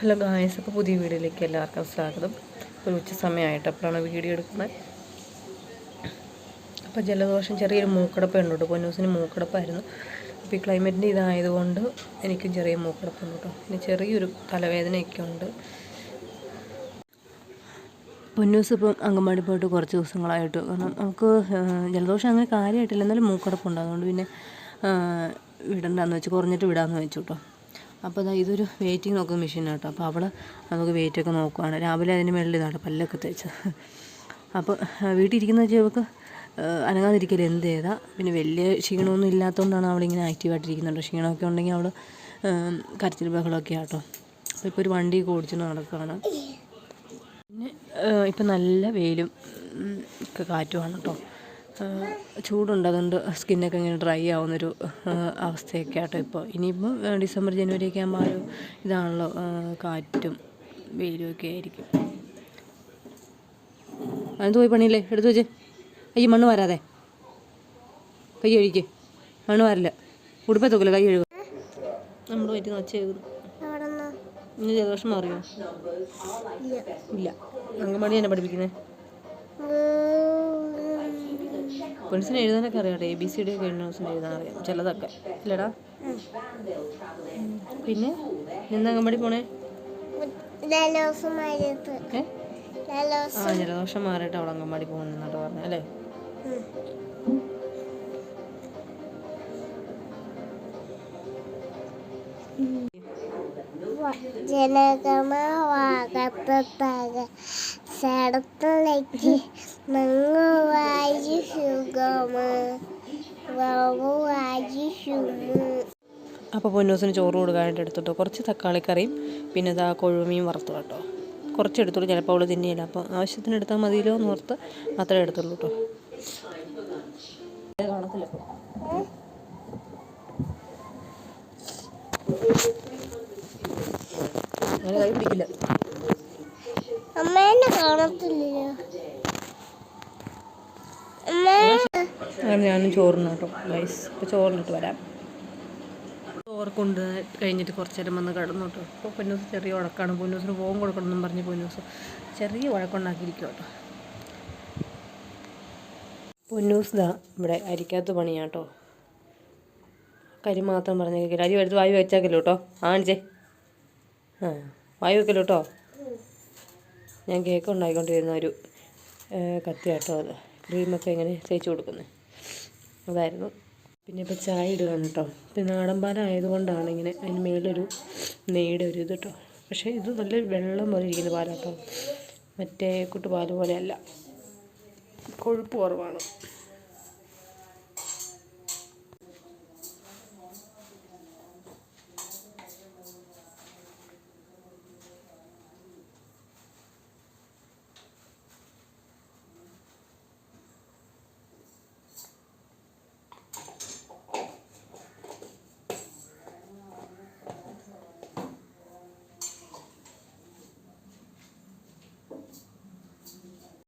Hello guys, അപ്പോൾ പുതിയ വീഡിയോയിലേക്ക് എല്ലാവർക്കും സ്വാഗതം. ഒരു ഉച്ച സമയമായിട്ട് അപ്പോഴാണ് വീഡിയോ എടുക്കുന്നത്. അപ്പോൾ ജലദോഷം ചെറിയൊരു മൂക്കടപ്പുണ്ട് കേട്ടോ. പൊന്നൂസിന് മൂക്കടപ്പായിരുന്നു. അപ്പോൾ ഈ ക്ലൈമറ്റിൻ്റെ ഇതായതുകൊണ്ട് എനിക്കും ചെറിയ മൂക്കടപ്പുണ്ട് കേട്ടോ. പിന്നെ ചെറിയൊരു തലവേദനയൊക്കെ ഉണ്ട്. പൊന്നൂസ് ഇപ്പം അങ്കൻവാടി പോയിട്ട് കുറച്ച് ദിവസങ്ങളായിട്ട്, കാരണം നമുക്ക് ജലദോഷം അങ്ങനെ കാര്യമായിട്ടില്ല, എന്നാലും മൂക്കടപ്പുണ്ട്. അതുകൊണ്ട് പിന്നെ വിടണ്ടെന്ന് വെച്ച് കുറഞ്ഞിട്ട് വിടാമെന്ന് വെച്ചു കേട്ടോ. അപ്പോൾ അതാ ഇതൊരു വെയിറ്റിംഗ് നോക്കുന്ന മെഷീനാണ് കേട്ടോ. അപ്പോൾ അവൾ നമുക്ക് വെയിറ്റൊക്കെ നോക്കുവാണ്. രാവിലെ അതിന് മുകളിൽ ഇതാണ് പല്ലൊക്കെ തേച്ച്. അപ്പോൾ വീട്ടിൽ ഇരിക്കുന്ന വെച്ചാൽ അവൾക്ക് അനങ്ങാതിരിക്കൽ എന്ത് ചെയ്താൽ. പിന്നെ വലിയ ക്ഷീണമൊന്നും ഇല്ലാത്തതുകൊണ്ടാണ് അവളിങ്ങനെ ആക്റ്റീവായിട്ടിരിക്കുന്നുണ്ട്. ക്ഷീണമൊക്കെ ഉണ്ടെങ്കിൽ അവൾ കരച്ചിൽ ബഹളമൊക്കെ ആട്ടോ. അപ്പോൾ ഇപ്പോൾ ഒരു വണ്ടിയൊക്കെ ഓടിച്ചിട്ട് നടക്കുകയാണ്. പിന്നെ ഇപ്പം നല്ല വെയിലും ഒക്കെ കാറ്റുമാണ് കേട്ടോ. ചൂടുണ്ട്, അതുകൊണ്ട് സ്കിന്നൊക്കെ ഇങ്ങനെ ഡ്രൈ ആവുന്നൊരു അവസ്ഥയൊക്കെ ആട്ടോ ഇപ്പോൾ. ഇനിയിപ്പോൾ ഡിസംബർ ജനുവരിയൊക്കെ ആകുമ്പോൾ ആ ഒരു ഇതാണല്ലോ, കാറ്റും വെയിലും ഒക്കെ ആയിരിക്കും. അത് പോയി പണിയില്ലേ, എടുത്തു വെച്ച്. അയ്യോ, മണ്ണ് വരാതെ കൈ കഴുകി. മണ്ണ് വരില്ല, ഉടുപ്പേ തൂക്കില്ല, കൈ കഴുകുക. നമ്മൾ പറ്റുന്ന ഒച്ച കേൾക്കുന്നു. ഇനി ജലദോഷം മാറിയോ? ഇല്ല. അങ്കൻവാടി തന്നെ പഠിപ്പിക്കുന്നത്. പൊൻസിന് എഴുതാനൊക്കെ അറിയാം. ABCD ഒക്കെ പൊൻസിന് എഴുതാൻ അറിയാം ചിലതൊക്കെ, ഇല്ലടാ. പിന്നെ എന്താ അങ്കൻവാടി പോണേ? ജലദോഷം മാറിയിട്ട് അവൾ അങ്കൻവാടി പോകുന്നെന്നാട്ടോ പറഞ്ഞത് അല്ലേ? അപ്പോൾ പൊന്നൂസിന് ചോറ് കൊടുക്കാനായിട്ട് എടുത്തിട്ടോ. കുറച്ച് തക്കാളിക്കറിയും പിന്നെ ഇതാ കൊഴുമീൻ വറുത്തു കേട്ടോ. കുറച്ച് എടുത്തോളൂ, ചിലപ്പോൾ അവൾ തിന്നിയില്ല. അപ്പോൾ ആവശ്യത്തിന് എടുത്താൽ മതിയല്ലോ എന്ന് ഓർത്ത് അത്രേ എടുത്തുള്ളൂ കേട്ടോ. കാണത്തില്ല അങ്ങനെ കൈ പിടിക്കില്ല. ഞാനും ചോറിന് കേട്ടോ ഗൈസ്. ഇപ്പോൾ ചോറിനിട്ട് വരാം. ചോറ് കൊണ്ട് കഴിഞ്ഞിട്ട് കുറച്ച് നേരം വന്ന് കിടന്നു കേട്ടോ. ഇപ്പോൾ പൊന്നൂസ് ചെറിയ വഴക്കാണ്. പൊന്നൂസിന് ഫോൺ കൊടുക്കണമെന്നും പറഞ്ഞ് പൊന്നൂസ് ചെറിയ വഴക്കുണ്ടാക്കിയിരിക്കും കേട്ടോ. പൊന്നൂസ് ഇതാ ഇവിടെ അരിക്കകത്ത് പണിയാണ് കേട്ടോ. കരി മാത്രം പറഞ്ഞ കേൾക്കില്ല. അരി എടുത്ത് വായു വെച്ചാക്കല്ലോ കേട്ടോ. ആണിച്ചേ, വായു വെക്കല്ലോ കേട്ടോ. ഞാൻ കേക്ക് ഉണ്ടാക്കിക്കൊണ്ടിരുന്ന ഒരു കത്തി കേട്ടോ. അത് ക്രീമൊക്കെ ഇങ്ങനെ തേച്ച് കൊടുക്കുന്നത് അതായിരുന്നു. പിന്നെ ഇപ്പോൾ ചായ ഇടുകയാണ് കേട്ടോ. പിന്നെ നാടൻ പാലായതുകൊണ്ടാണ് ഇങ്ങനെ അതിന് മേലൊരു നെയ്യുടെ ഒരു ഇത് കേട്ടോ. പക്ഷേ ഇത് നല്ല വെള്ളം പോലെ ഇരിക്കുന്ന പാലാട്ടോ. മറ്റേ കുട്ടുപാൽ പോലെയല്ല, കൊഴുപ്പ് കുറവാണ്.